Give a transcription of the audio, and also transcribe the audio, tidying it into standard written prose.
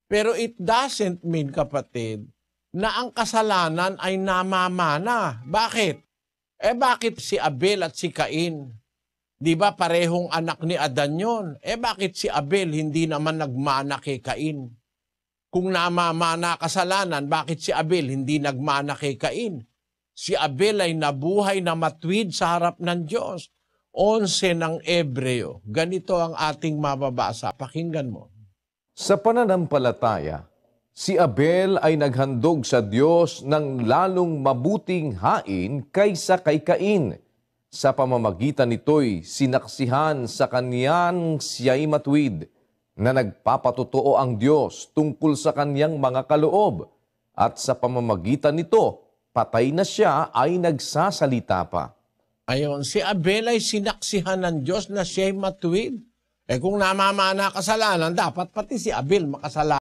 Pero it doesn't mean, kapatid, na ang kasalanan ay namamana. Bakit? Bakit si Abel at si Cain? Di ba parehong anak ni Adan yun? Bakit si Abel hindi naman nagmana kay Cain? Kung namamana kasalanan, bakit si Abel hindi nagmana kay Cain? Si Abel ay nabuhay na matuwid sa harap ng Diyos. 11 ng Ebreo. Ganito ang ating mababasa. Pakinggan mo. Sa pananampalataya, si Abel ay naghandog sa Diyos ng lalong mabuting hain kaysa kay Cain. Sa pamamagitan nito'y sinaksihan sa kaniyang siya'y matuwid, na nagpapatotoo ang Diyos tungkol sa kaniyang mga kaloob, at sa pamamagitan nito, patay na siya ay nagsasalita pa. Ayon, si Abel ay sinaksihan ng Diyos na siya'y matuwid. Kung namamana kasalanan, dapat pati si Abel makasalanan.